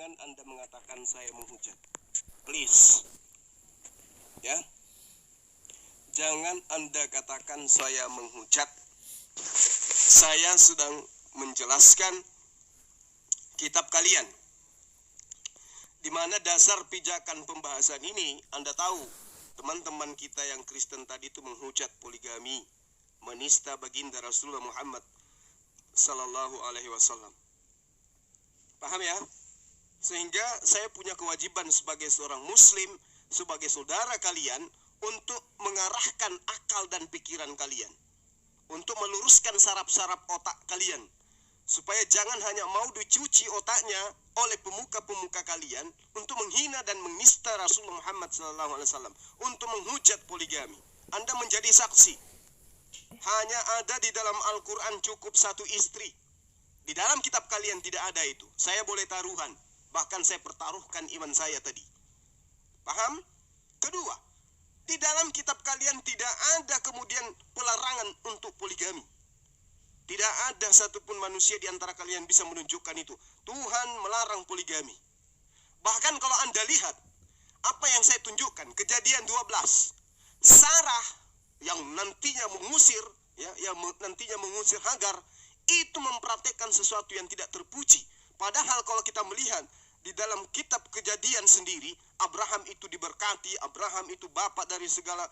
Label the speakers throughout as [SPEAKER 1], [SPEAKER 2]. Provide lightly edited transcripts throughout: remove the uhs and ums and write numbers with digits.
[SPEAKER 1] jangan Anda mengatakan saya menghujat. Please. Ya. Jangan Anda katakan saya menghujat. Saya sedang menjelaskan kitab kalian. Di mana dasar pijakan pembahasan ini, Anda tahu, teman-teman kita yang Kristen tadi itu menghujat poligami, menista baginda Rasulullah Muhammad sallallahu alaihi wasallam. Paham ya? Sehingga saya punya kewajiban sebagai seorang muslim, sebagai saudara kalian, untuk mengarahkan akal dan pikiran kalian, untuk meluruskan saraf-saraf otak kalian, supaya jangan hanya mau dicuci otaknya oleh pemuka-pemuka kalian untuk menghina dan menista Rasulullah Muhammad SAW, untuk menghujat poligami. Anda menjadi saksi. Hanya ada di dalam Al-Quran cukup satu istri. Di dalam kitab kalian tidak ada itu. Saya boleh taruhan. Bahkan saya pertaruhkan iman saya tadi. Paham? Kedua, di dalam kitab kalian tidak ada kemudian pelarangan untuk poligami. Tidak ada satupun manusia di antara kalian bisa menunjukkan itu. Tuhan melarang poligami. Bahkan kalau Anda lihat apa yang saya tunjukkan, Kejadian 12. Sarah yang nantinya mengusir, nantinya mengusir Hagar, itu mempraktekkan sesuatu yang tidak terpuji. Padahal kalau kita melihat di dalam kitab Kejadian sendiri, Abraham itu diberkati, Abraham itu bapak dari segala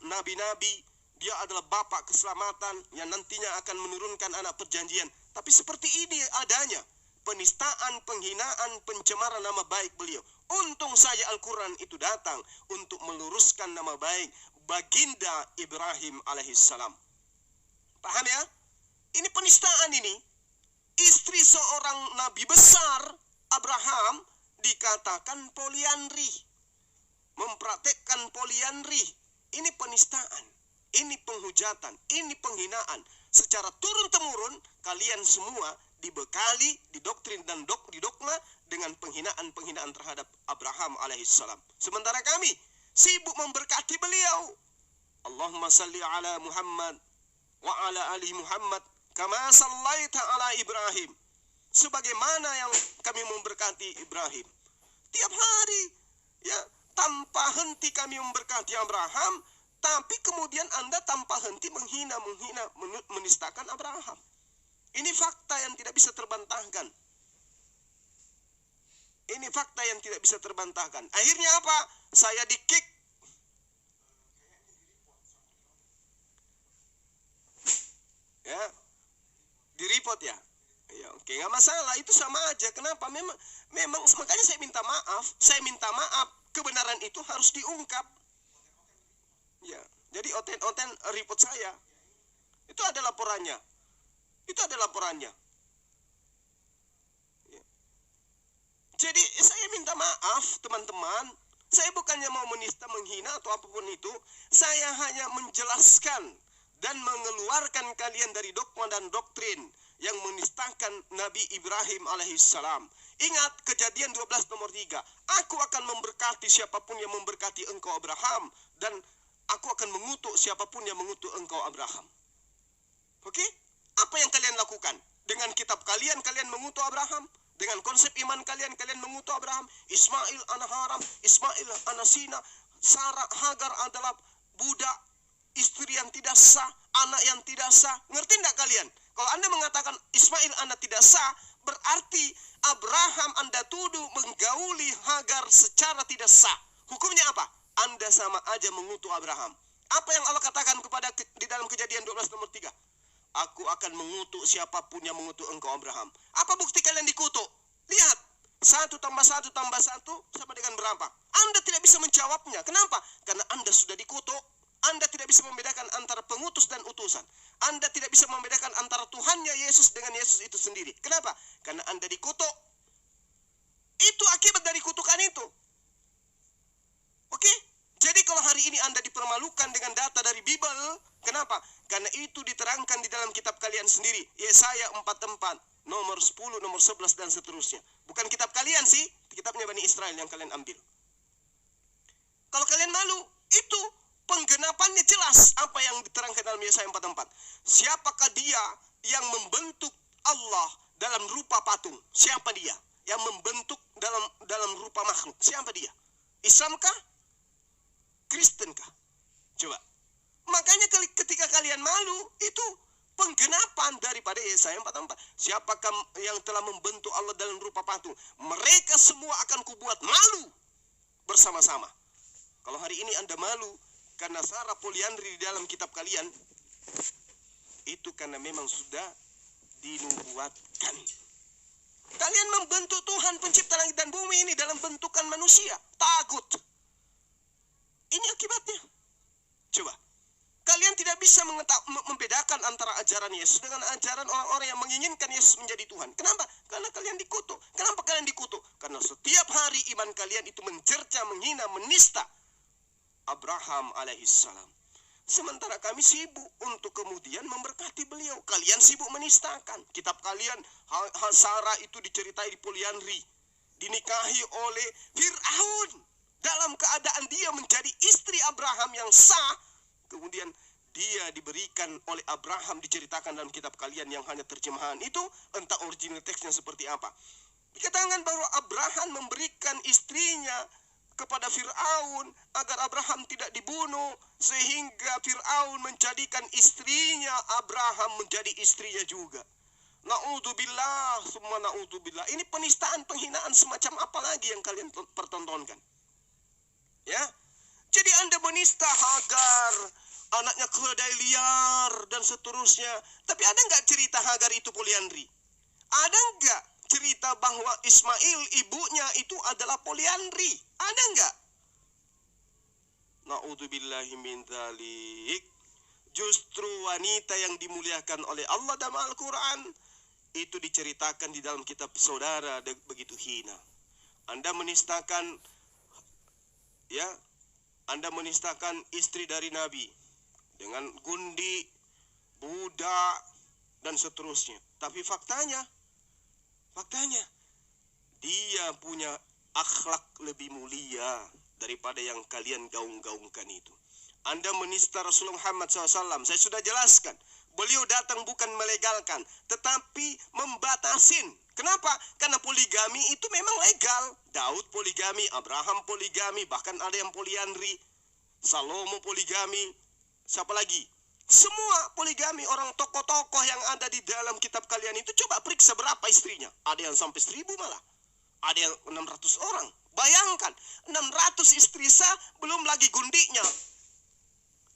[SPEAKER 1] nabi-nabi. Dia adalah bapak keselamatan yang nantinya akan menurunkan anak perjanjian. Tapi seperti ini adanya penistaan, penghinaan, pencemaran nama baik beliau. Untung saja Al-Quran itu datang untuk meluruskan nama baik baginda Ibrahim alaihissalam. Paham ya? Ini penistaan ini. Istri seorang nabi besar, Abraham, dikatakan poliandri. Mempraktekkan poliandri. Ini penistaan. Ini penghujatan. Ini penghinaan. Secara turun-temurun, kalian semua dibekali, didoktrin dan didogma dengan penghinaan-penghinaan terhadap Abraham alaihissalam. Sementara kami sibuk memberkati beliau. Allahumma salli ala Muhammad wa ala ali Muhammad kama sallaita ala Ibrahim. Sebagaimana yang kami memberkati Ibrahim. Tiap hari, ya, tanpa henti kami memberkati Abraham, tapi kemudian Anda tanpa henti menghina, menistakan Abraham. Ini fakta yang tidak bisa terbantahkan. Ini fakta yang tidak bisa terbantahkan. Akhirnya apa? Saya di-kick. Ya, di-report ya. Ya, oke, nggak masalah. Itu sama aja. Kenapa? Memang makanya saya minta maaf. Saya minta maaf. Kebenaran itu harus diungkap. Ya, jadi oten-oten report saya. Itu ada laporannya. Itu ada laporannya. Ya. Jadi saya minta maaf teman-teman. Saya bukannya mau menista, menghina atau apapun itu. Saya hanya menjelaskan dan mengeluarkan kalian dari dogma dan doktrin yang menistakan Nabi Ibrahim alaihissalam. Ingat Kejadian 12 nomor 3. Aku akan memberkati siapapun yang memberkati engkau Abraham, dan aku akan mengutuk siapapun yang mengutuk engkau Abraham. Oke? Apa yang kalian lakukan? Dengan kitab kalian, kalian mengutuk Abraham. Dengan konsep iman kalian, kalian mengutuk Abraham. Ismail anak haram, Ismail anak zina. Sarah, Hagar adalah budak, istri yang tidak sah, anak yang tidak sah. Ngerti tidak kalian? Kalau Anda mengatakan Ismail anak tidak sah, berarti Abraham Anda tuduh menggauli Hagar secara tidak sah. Hukumnya apa? Anda sama aja mengutuk Abraham. Apa yang Allah katakan di dalam Kejadian 12 nomor 3? Aku akan mengutuk siapapun yang mengutuk engkau Abraham. Apa bukti kalian dikutuk? Lihat. 1 tambah 1 tambah 1 sama dengan berapa? Anda tidak bisa menjawabnya. Kenapa? Karena Anda sudah dikutuk. Anda tidak bisa membedakan antara pengutus dan utusan. Anda tidak bisa membedakan antara Tuhannya Yesus dengan Yesus itu sendiri. Kenapa? Karena Anda dikutuk. Itu akibat dari kutukan itu. Oke? Jadi kalau hari ini Anda dipermalukan dengan data dari Bible, kenapa? Karena itu diterangkan di dalam kitab kalian sendiri. Yesaya 44, nomor 10, nomor 11, dan seterusnya. Bukan kitab kalian sih, kitabnya Bani Israel yang kalian ambil. Kalau kalian malu, itu penggenapannya jelas apa yang diterangkan dalam Yesaya 44. Siapakah dia yang membentuk Allah dalam rupa patung? Siapa dia? yang membentuk dalam rupa makhluk. Siapa dia? Islamkah? Kristenkah? Coba. Makanya ketika kalian malu, itu penggenapan daripada Yesaya 44. Siapakah yang telah membentuk Allah dalam rupa patung? Mereka semua akan kubuat malu bersama-sama. Kalau hari ini Anda malu karena sara poliandri di dalam kitab kalian, itu karena memang sudah dinubuatkan. Kalian membentuk Tuhan pencipta langit dan bumi ini dalam bentukan manusia, tagut. Ini akibatnya. Coba. Kalian tidak bisa membedakan antara ajaran Yesus dengan ajaran orang-orang yang menginginkan Yesus menjadi Tuhan. Kenapa? Karena kalian dikutuk. Kenapa kalian dikutuk? Karena setiap hari iman kalian itu mencerca, menghina, menista Abraham alaihissalam. Sementara kami sibuk untuk kemudian memberkati beliau. Kalian sibuk menistakan. Kitab kalian, Sarah itu diceritai di poliandri. Dinikahi oleh Fir'aun. Dalam keadaan dia menjadi istri Abraham yang sah. Kemudian dia diberikan oleh Abraham, diceritakan dalam kitab kalian yang hanya terjemahan itu, entah original teksnya seperti apa. Dikatakan bahwa Abraham memberikan istrinya kepada Fir'aun agar Abraham tidak dibunuh, sehingga Fir'aun menjadikan istrinya Abraham menjadi istrinya juga. Na'udzubillah, summa na'udzubillah. Ini penistaan, penghinaan semacam apa lagi yang kalian pertontonkan? Ya, jadi Anda menista Hagar, anaknya keledai liar, dan seterusnya. Tapi ada nggak cerita Hagar itu poliandri? Ada nggak cerita bahwa Ismail ibunya itu adalah poliandri? Ada nggak? Na'udzubillahi min dzalik. Justru wanita yang dimuliakan oleh Allah dalam Al-Quran itu diceritakan di dalam kitab saudara begitu hina. Anda menistakan, ya, Anda menistakan istri dari Nabi dengan gundi, budak, dan seterusnya. Tapi faktanya dia punya akhlak lebih mulia daripada yang kalian gaung-gaungkan itu. Anda menista Rasulullah Muhammad SAW. Saya sudah jelaskan. Beliau datang bukan melegalkan, tetapi membatasin. Kenapa? Karena poligami itu memang legal. Daud poligami, Abraham poligami, bahkan ada yang poliandri. Salomo poligami. Siapa lagi? Semua poligami. Orang tokoh-tokoh yang ada di dalam kitab kalian itu, coba periksa berapa istrinya. Ada yang sampai 1000 malah. Ada yang 600 orang. Bayangkan, 600 istri sah, belum lagi gundinya.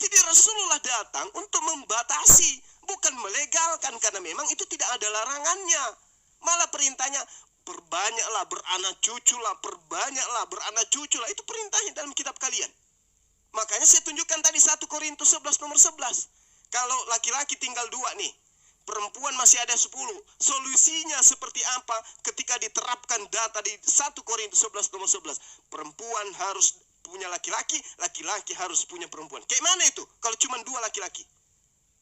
[SPEAKER 1] Jadi Rasulullah datang untuk membatasi, bukan melegalkan, karena memang itu tidak ada larangannya. Malah perintahnya, perbanyaklah beranak cuculah, perbanyaklah beranak cuculah. Itu perintahnya dalam kitab kalian. Makanya saya tunjukkan tadi 1 Korintus 11 nomor 11. Kalau laki-laki tinggal 2 nih, perempuan masih ada 10. Solusinya seperti apa ketika diterapkan data di 1 Korintus 11 nomor 11. Perempuan harus punya laki-laki, laki-laki harus punya perempuan. Kayak mana itu? Kalau cuma 2 laki-laki,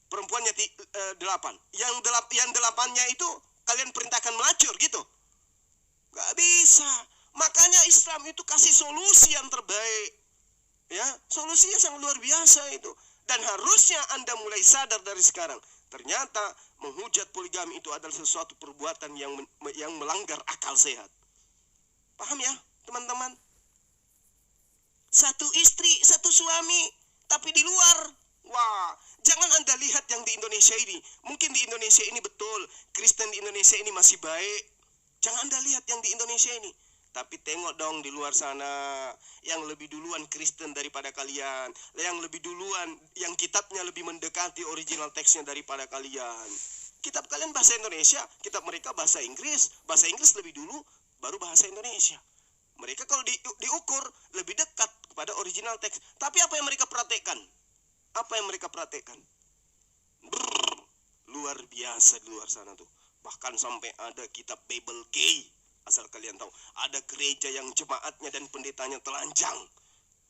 [SPEAKER 1] perempuannya 8. Yang 8-nya itu kalian perintahkan melacur gitu? Gak bisa. Makanya Islam itu kasih solusi yang terbaik. Ya, solusinya sangat luar biasa itu. Dan harusnya Anda mulai sadar dari sekarang. Ternyata menghujat poligami itu adalah sesuatu perbuatan yang melanggar akal sehat. Paham ya, teman-teman? 1 istri, 1 suami, tapi di luar. Wah, jangan Anda lihat yang di Indonesia ini. Mungkin di Indonesia ini betul, Kristen di Indonesia ini masih baik. Jangan Anda lihat yang di Indonesia ini. Tapi tengok dong di luar sana, yang lebih duluan Kristen daripada kalian, yang lebih duluan, yang kitabnya lebih mendekati original teksnya daripada kalian. Kitab kalian bahasa Indonesia, kitab mereka bahasa Inggris lebih dulu, baru bahasa Indonesia. Mereka kalau diukur lebih dekat kepada original teks. Tapi apa yang mereka praktekkan? Luar biasa di luar sana tuh. Bahkan sampai ada kitab Bible Key. Asal kalian tahu, ada gereja yang jemaatnya dan pendetanya telanjang,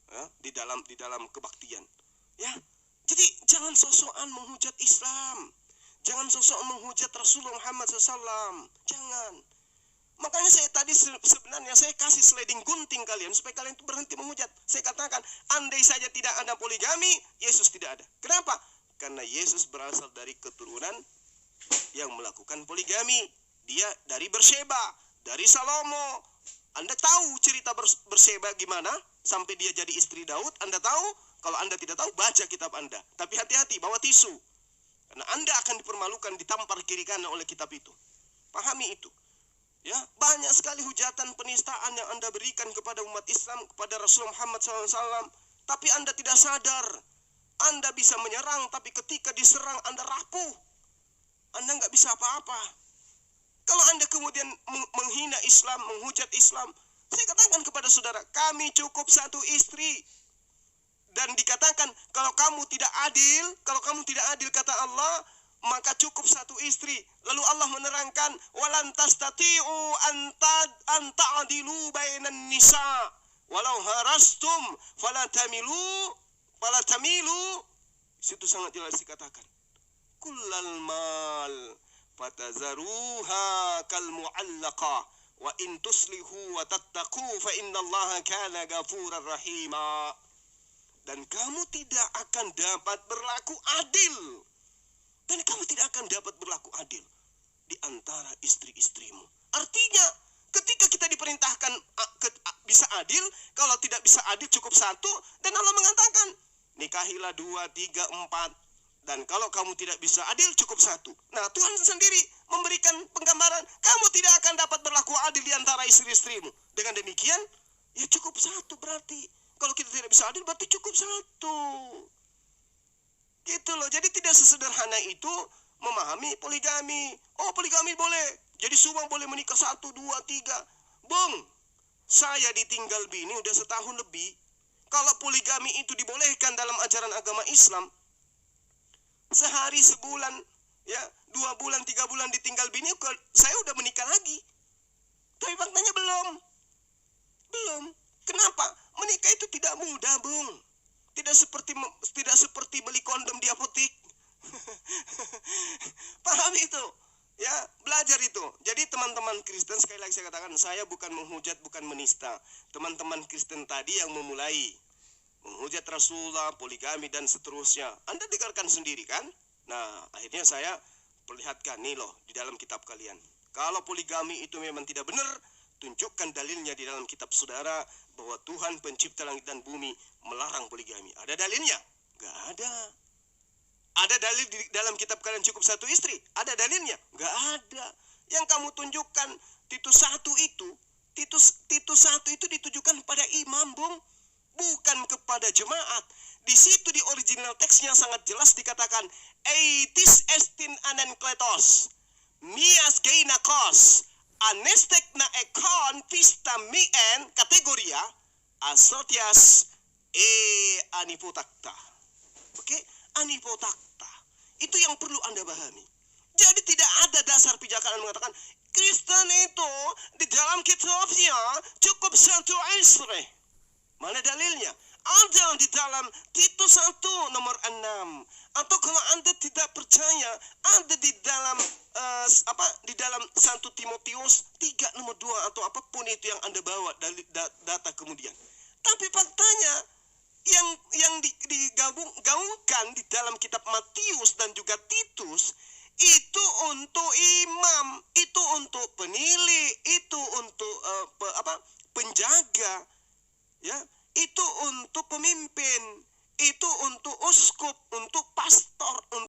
[SPEAKER 1] ya, di dalam kebaktian. Ya, jadi jangan sosokan menghujat Islam, jangan sosokan menghujat Rasulullah Muhammad SAW, jangan. Makanya saya tadi sebenarnya saya kasih sliding gunting kalian supaya kalian itu berhenti menghujat. Saya katakan, andai saja tidak ada poligami, Yesus tidak ada. Kenapa? Karena Yesus berasal dari keturunan yang melakukan poligami. Dia dari Berseba, dari Salomo. Anda tahu cerita Berseba gimana sampai dia jadi istri Daud? Anda tahu? Kalau Anda tidak tahu, baca kitab Anda. Tapi hati-hati, bawa tisu. Karena Anda akan dipermalukan, ditampar kiri kanan oleh kitab itu. Pahami itu. Ya, banyak sekali hujatan penistaan yang Anda berikan kepada umat Islam, kepada Rasul Muhammad SAW. Tapi Anda tidak sadar. Anda bisa menyerang, tapi ketika diserang Anda rapuh. Anda nggak bisa apa-apa. Kalau Anda kemudian menghina Islam, menghujat Islam, saya katakan kepada saudara, kami cukup satu istri. Dan dikatakan, kalau kamu tidak adil kata Allah, maka cukup satu istri. Lalu Allah menerangkan, walan tastati'u an ta'dilu bainan nisa walau harastum fala tamilu. Situ sangat jelas dikatakan, kullal mal fatazaruha kal mu'allaqa wa in tuslihu wa tattaqu fa innallaha kana ghafurar rahima. Dan kamu tidak akan dapat berlaku adil. Dan kamu tidak akan dapat berlaku adil di antara istri-istrimu. Artinya, ketika kita diperintahkan bisa adil, kalau tidak bisa adil cukup satu. Dan Allah mengatakan, nikahilah 2, 3, 4. Dan kalau kamu tidak bisa adil cukup satu. Nah, Tuhan sendiri memberikan penggambaran, kamu tidak akan dapat berlaku adil di antara istri-istrimu. Dengan demikian, ya cukup satu berarti. Kalau kita tidak bisa adil berarti cukup satu. Gitu loh. Jadi tidak sesederhana itu memahami poligami. Oh, poligami boleh. Jadi suami boleh menikah 1, 2, 3. Bung, saya ditinggal bini udah setahun lebih. Kalau poligami itu dibolehkan dalam ajaran agama Islam, sehari, sebulan, ya 2 bulan, 3 bulan ditinggal bini, saya udah menikah lagi. Tapi faktanya belum. Kenapa? Menikah itu tidak mudah, Bung. Tidak seperti beli kondom di apotik. Paham itu? Ya, belajar itu. Jadi teman-teman Kristen, sekali lagi saya katakan, saya bukan menghujat, bukan menista. Teman-teman Kristen tadi yang memulai menghujat Rasulullah, poligami dan seterusnya. Anda dengarkan sendiri kan? Nah, akhirnya saya perlihatkan nih loh di dalam kitab kalian. Kalau poligami itu memang tidak benar, tunjukkan dalilnya di dalam kitab saudara bahwa Tuhan pencipta langit dan bumi melarang poligami. Ada dalilnya? Gak ada. Ada dalil di dalam kitab kalian cukup satu istri? Ada dalilnya? Gak ada. Yang kamu tunjukkan Titus 1 itu, Titus 1 itu ditujukan pada imam, Bung, bukan kepada jemaat. Di situ di original teksnya sangat jelas dikatakan, Eitis estin anenkletos, mias geinakos, anestek na ekon pista mien kategoria asotias anipotakta. Oke, anipotakta. Itu yang perlu Anda pahami. Jadi tidak ada dasar pijakan yang mengatakan Kristen itu di dalam kitabnya cukup satu istri. Mana dalilnya? Ada di dalam Titus 1 nomor 6. Atau kalau Anda tidak percaya, ada di dalam di dalam 1 Timotius 3 nomor 2 atau apapun itu yang Anda bawa dari data kemudian. Tapi faktanya yang digaungkan di dalam kitab Matius dan juga Titus itu untuk imam, itu untuk penilai, itu untuk penjaga, ya, itu untuk pemimpin, itu untuk uskup, untuk pastor,